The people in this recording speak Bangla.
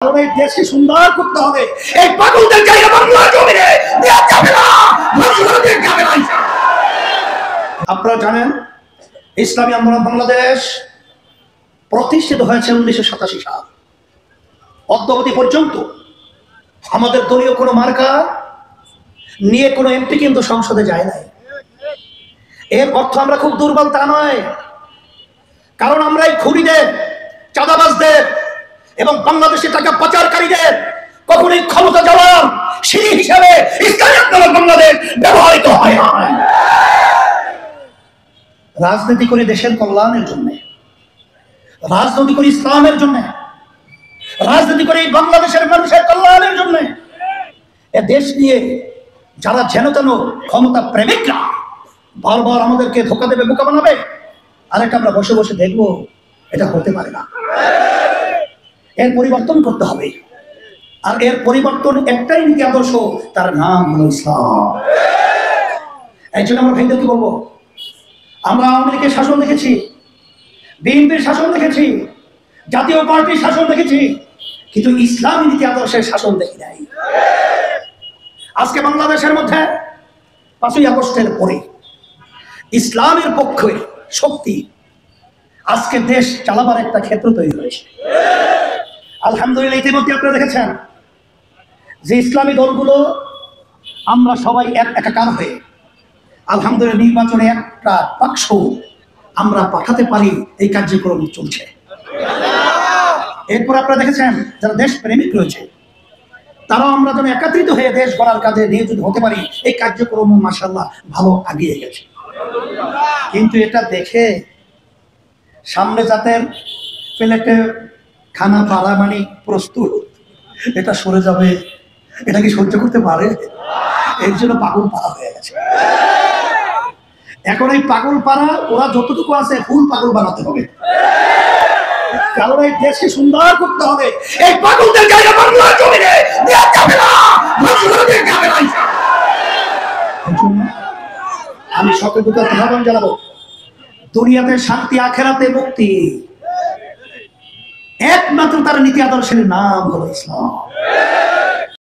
এই দেশকে সুন্দর করতে হবে। এই পাগলদের জায়গা বাংলা জমিনে দেওয়া যাবে না, মুসলমানদের যাবে না। আপনারা জানেন ইসলামী আন্দোলন বাংলাদেশ প্রতিষ্ঠিত হয়েছে 1987 সাল। অদ্যাবধি পর্যন্ত আমাদের দলীয় কোনো মার্কা নিয়ে কোনো এমপি কিন্তু সংসদে যায় নাই। এর অর্থ আমরা খুব দুর্বল তা নয়, কারণ আমরা এই খুনিদের, চাঁদাবাজদের এবং বাংলাদেশের টাকা পাচারকারীদের কখনোই ক্ষমতা যাওয়ার সিঁড়ি হিসাবে ইসলামী আন্দোলন বাংলাদেশ ব্যবহৃত হয় না। রাজনীতি করে দেশের কল্যাণের জন্য, রাজনীতি করে ইসলামের জন্য, রাজনীতি করে বাংলাদেশের মানুষের কল্যাণের জন্য এ দেশ নিয়ে যারা যেন তেন ক্ষমতা প্রেমিকরা বারবার আমাদেরকে ধোঁকা দেবে, বোকা বানাবে, আরেকটা আমরা বসে বসে দেখবো, এটা হতে পারে না। এর পরিবর্তন করতে হবে, আর এর পরিবর্তন একটাই নীতি আদর্শ, তার নাম হলো ইসলাম। এই জন্য আমরা ভাইদেরকে বলবো, আমরা আওয়ামী লীগের শাসন দেখেছি, বিএনপির শাসন দেখেছি, জাতীয় পার্টির শাসন দেখেছি, কিন্তু ইসলামী নীতি আদর্শের শাসন দেখি নাই। আজকে বাংলাদেশের মধ্যে 5ই আগস্টের পরে ইসলামের পক্ষে শক্তি আজকে দেশ চালাবার একটা ক্ষেত্র তৈরি হয়েছে। আলহামদুলিল্লাহ, ইতিমধ্যে আপনারা দেখেছেন যে ইসলামী দলগুলো আমরা সবাই একাকার হয়ে আলহামদুলিল্লাহ নির্বাচনে একটা বাক্স আমরা পাঠাতে পারি, এই কার্যক্রম চলছে। এরপর আপনারা দেখেছেন যারা দেশ প্রেমিক রয়েছে তারাও আমরা যেন একত্রিত হয়ে দেশ গড়ার কাজে নিয়োজিত হতে পারি, এই কার্যক্রম মাশাআল্লাহ ভালো এগিয়ে গেছে। কিন্তু এটা দেখে সামনে জাতের প্লেটে খানা পাড়া মানে প্রস্তুত, এটা সরে যাবে, এটা কি সহ্য করতে পারে? এর জন্য পাগল পাড়া হয়ে গেছে। এখন এই পাগল পাড়া ওরা যতটুকু আছে ফুল পাগল বানাতে হবে, কারণ এই দেশকে সুন্দর করতে হবে। এই পাগলদের জায়গা বাংলা জমিনে দেওয়া যাবে না, মুসলমানদের যাবে না। আমি সকলকে আহ্বান জানাবো, দুনিয়াতে শান্তি, আখেরাতে মুক্তি, একমাত্র তার নীতি আদর্শের নাম হলো ইসলাম।